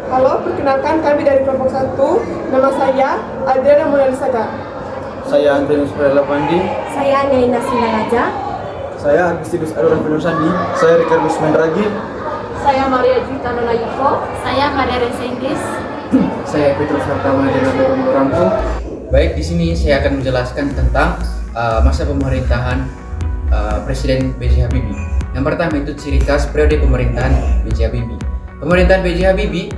Halo, perkenalkan kami dari kelompok 1. Nama saya Adriana Monalisaga. Saya Antonius Perela Pandi. Saya Naina Sindaraja. Saya Agustinus Adoran Sandi. Saya Ricardo Mendragi. Saya Maria Juita Nolayuko. Saya Maria Reza Inggris. Saya Petrus Hartama Rampo. Baik, di sini saya akan menjelaskan tentang masa pemerintahan Presiden B.J. Habibie. Yang pertama itu ciri khas periode pemerintahan B.J. Habibie. Pemerintahan B.J. Habibie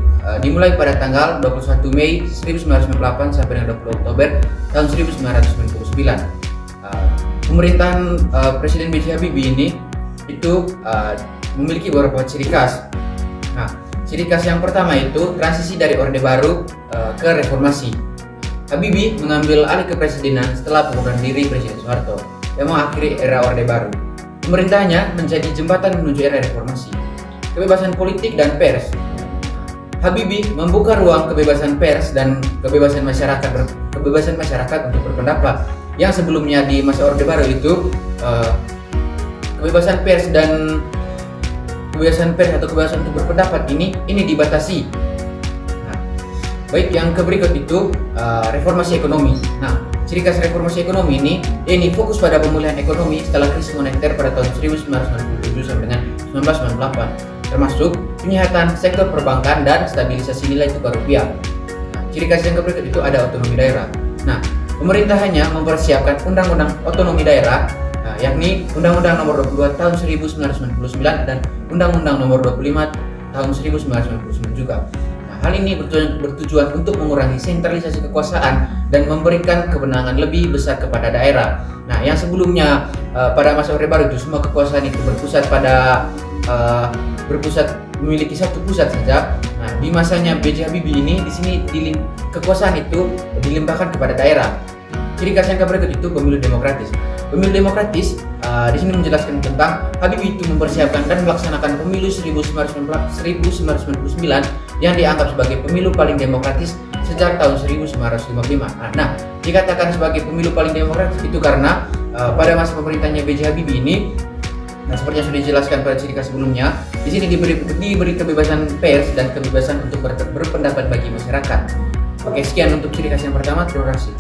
dimulai pada tanggal 21 Mei 1998 sampai dengan 20 Oktober tahun 1999. Pemerintahan Presiden B.J. Habibie ini itu memiliki beberapa ciri khas. Nah, ciri khas yang pertama itu transisi dari Orde Baru ke reformasi. Habibie mengambil alih kepresidenan setelah pengunduran diri Presiden Soeharto yang mengakhiri era Orde Baru. Pemerintahnya menjadi jembatan menuju era reformasi. Kebebasan politik dan pers. Habibie membuka ruang kebebasan pers dan kebebasan masyarakat untuk berpendapat. Yang sebelumnya di masa Orde Baru itu kebebasan pers atau kebebasan untuk berpendapat ini dibatasi. Nah, baik, yang berikut itu reformasi ekonomi. Nah, ciri khas reformasi ekonomi ini fokus pada pemulihan ekonomi setelah krisis moneter pada tahun 1997 sampai dengan 1998, termasuk penyihatan sektor perbankan dan stabilisasi nilai tukar rupiah. Nah, ciri khas yang berikut itu ada otonomi daerah. Nah, pemerintahannya mempersiapkan undang-undang otonomi daerah, yakni Undang-Undang Nomor 22 Tahun 1999 dan Undang-Undang Nomor 25 Tahun 1999 juga. Nah, hal ini bertujuan untuk mengurangi sentralisasi kekuasaan dan memberikan kewenangan lebih besar kepada daerah. Nah, yang sebelumnya pada masa Orde Baru itu semua kekuasaan itu berpusat memiliki satu pusat saja. Nah, di masanya B.J. Habibie ini di sini kekuasaan itu dilimpahkan kepada daerah. Ciri khas yang berikut itu pemilu demokratis. Pemilu demokratis di sini menjelaskan tentang Habibie itu mempersiapkan dan melaksanakan pemilu 1999 yang dianggap sebagai pemilu paling demokratis sejak tahun 1955. Nah, dikatakan sebagai pemilu paling demokratis itu karena pada masa pemerintahnya B.J. Habibie ini, nah, seperti yang sudah dijelaskan pada ciri khas sebelumnya, di sini diberi kebebasan pers dan kebebasan untuk berpendapat bagi masyarakat. Oke, sekian untuk ciri khas yang pertama. Terima kasih.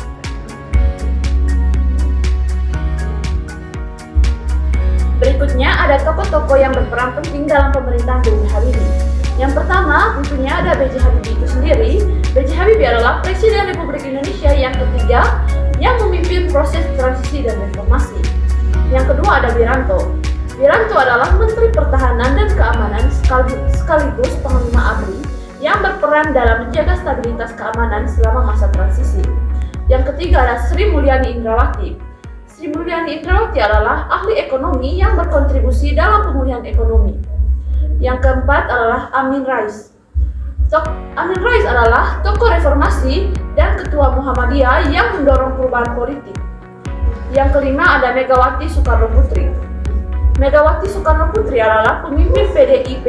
Berikutnya ada tokoh-tokoh yang berperan penting dalam pemerintahan B.J. Habibie. Yang pertama tentunya ada B.J. Habibie itu sendiri. B.J. Habibie adalah Presiden Republik Indonesia yang ketiga yang memimpin proses transisi dan reformasi. Yang kedua ada Wiranto. Wiranto adalah Menteri Pertahanan dan Keamanan sekaligus Panglima ABRI yang berperan dalam menjaga stabilitas keamanan selama masa transisi. Yang ketiga ada Sri Mulyani Indrawati. Sri Mulyani Indrawati adalah ahli ekonomi yang berkontribusi dalam pemulihan ekonomi. Yang keempat adalah Amin Rais. Amin Rais adalah tokoh reformasi dan ketua Muhammadiyah yang mendorong perubahan politik. Yang kelima ada Megawati Soekarno Putri. Megawati Soekarno Putri adalah pemimpin PDIP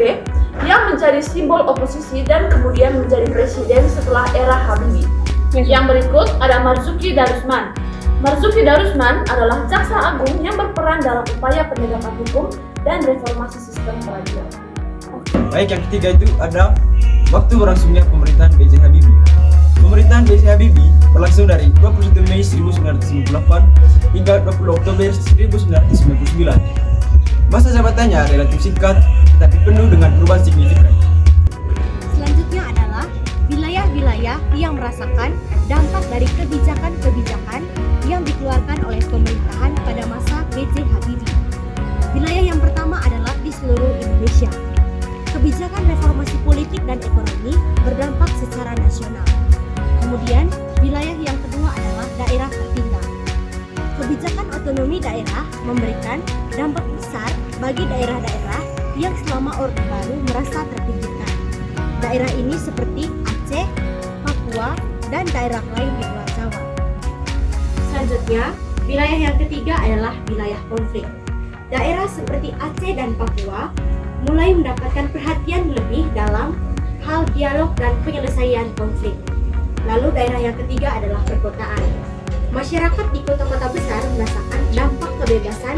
yang menjadi simbol oposisi dan kemudian menjadi presiden setelah era Habibie. Yang berikut ada Marzuki Darusman. Marzuki Darusman adalah jaksa agung yang berperan dalam upaya penegakan hukum dan reformasi sistem peradilan. Baik, yang ketiga itu ada waktu berlangsungnya pemerintahan B.J. Habibie. Pemerintahan B.J. Habibie berlangsung dari 21 Mei 1998 hingga 20 Oktober 1999. Masa jabatannya relatif singkat, tetapi penuh dengan perubahan signifikan. Selanjutnya adalah wilayah-wilayah yang merasakan dampak dari kebijakan-kebijakan yang dikeluarkan oleh pemerintahan pada masa B.J. Habibie. Wilayah yang pertama adalah di seluruh Indonesia. Kebijakan reformasi politik dan ekonomi berdampak secara nasional. Kemudian, wilayah yang kedua adalah daerah tertinggal. Kebijakan otonomi daerah memberikan dampak besar bagi daerah-daerah yang selama Orde Baru merasa terpinggirkan. Daerah ini seperti Aceh, Papua, dan daerah lain di luar Jawa. Selanjutnya, wilayah yang ketiga adalah wilayah konflik. Daerah seperti Aceh dan Papua mulai mendapatkan perhatian lebih dalam hal dialog dan penyelesaian konflik. Lalu daerah yang ketiga adalah perkotaan. Masyarakat di kota-kota besar merasakan dampak kebebasan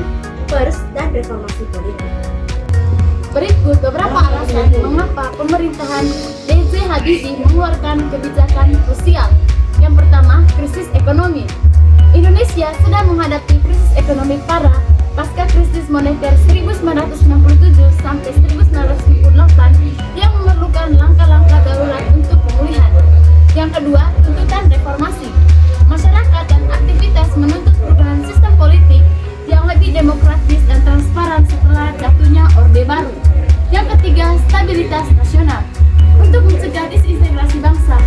pers dan reformasi politik. Berikut beberapa alasan mengapa pemerintahan B.J. Habibie mengeluarkan kebijakan krusial. Yang pertama, krisis ekonomi. Indonesia sedang menghadapi krisis ekonomi parah pasca krisis moneter 1997 sampai 1998 yang memerlukan langkah-langkah darurat untuk pemulihan. Yang kedua, tuntutan reformasi. Masyarakat dan aktivitas menuntut perubahan sistem politik yang lebih demokratis dan transparan setelah jatuhnya Orde Baru. Yang ketiga, stabilitas nasional. Untuk mencegah disintegrasi bangsa,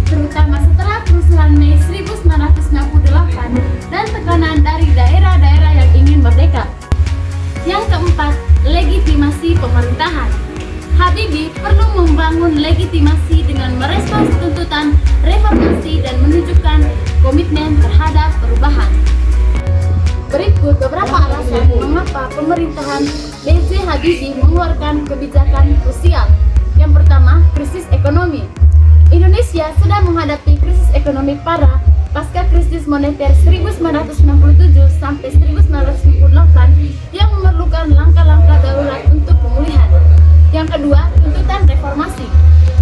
terutama setelah kerusuhan Mei 1998 dan tekanan dari daerah-daerah yang ingin merdeka. Yang keempat, legitimasi pemerintahan. Habibie perlu membangun legitimasi dengan merespons tuntutan reformasi dan menunjukkan komitmen terhadap perubahan. Berikut beberapa alasan mengapa pemerintahan B.J. Habibie mengeluarkan kebijakan krusial. Yang pertama, krisis ekonomi. Indonesia sedang menghadapi krisis ekonomi parah pasca krisis moneter 1997 sampai 1998 yang memerlukan langkah-langkah darurat untuk pemulihan. Yang kedua, tuntutan reformasi.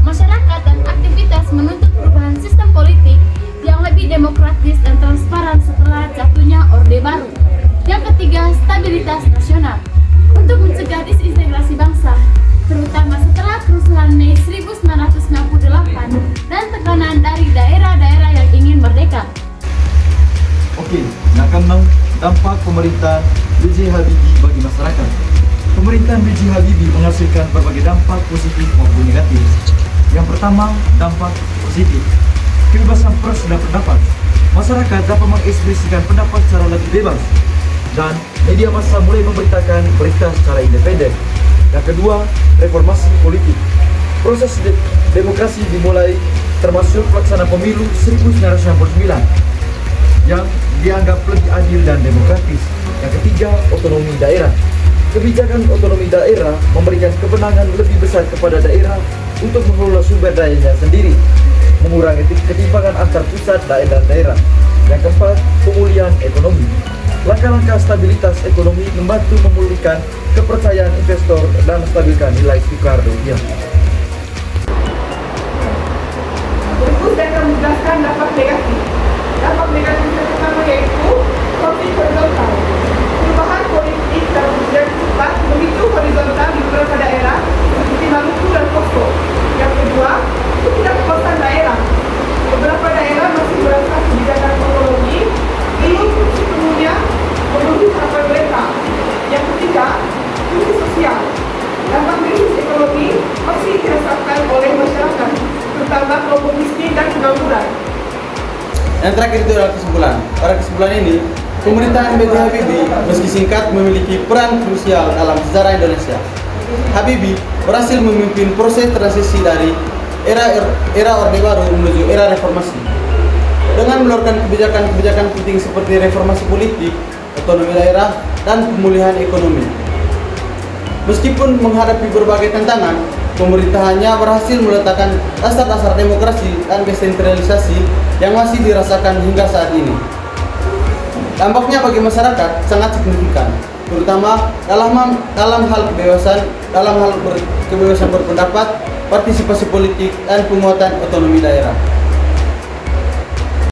Masyarakat dan aktivitas menuntut perubahan sistem politik yang lebih demokratis dan transparan setelah jatuhnya Orde Baru. Yang ketiga, stabilitas nasional. Untuk mencegah disintegrasi bangsa, terutama setelah kerusuhan Mei 1998 dan tekanan dari daerah-daerah yang ingin merdeka. Oke, yang keenam, dampak pemerintahan B.J. Habibie bagi masyarakat. Pemerintahan B.J. Habibie menghasilkan berbagai dampak positif maupun negatif. Yang pertama, dampak positif. Kebebasan pers dan pendapat. Masyarakat dapat mengekspresikan pendapat secara lebih bebas dan media massa mulai memberitakan berita secara independen. Yang kedua, reformasi politik. Proses demokrasi dimulai termasuk pelaksanaan pemilu 1999 yang dianggap lebih adil dan demokratis. Yang ketiga, otonomi daerah. Kebijakan otonomi daerah memberikan kewenangan lebih besar kepada daerah untuk mengelola sumber dayanya sendiri, mengurangi ketimpangan antar pusat dan daerah. Yang keempat, pemulihan ekonomi. Langkah-langkah stabilitas ekonomi membantu memulihkan kepercayaan investor dan menstabilkan nilai tukar rupiah. Berikut saya akan menjelaskan dampak negatif. Dampak negatif yang pertama yaitu konflik horizontal. Perubahan politik dalam kebijakan cepat memicu horizontal di beberapa daerah seperti Maluku dan Poso. Yang kedua, ketidakpuasan daerah. Beberapa daerah masih merasa kebijakan otonomi belum sepenuhnya memenuhi harapan mereka. Yang ketiga, krisis sosial. Dampak krisis ekonomi masih dirasakan oleh masyarakat, terutama kelompok miskin dan pengangguran. Yang terakhir itu adalah kesimpulan. Pada kesimpulan ini, pemerintahan B.J. Habibie meski singkat memiliki peran krusial dalam sejarah Indonesia. Habibie berhasil memimpin proses transisi dari era Orde Baru menuju era reformasi. Dengan mengeluarkan kebijakan-kebijakan penting seperti reformasi politik, otonomi daerah, dan pemulihan ekonomi. Meskipun menghadapi berbagai tantangan, pemerintahannya berhasil meletakkan dasar-dasar demokrasi dan desentralisasi yang masih dirasakan hingga saat ini. Dampaknya bagi masyarakat sangat signifikan, terutama dalam hal kebebasan berpendapat, partisipasi politik, dan penguatan otonomi daerah.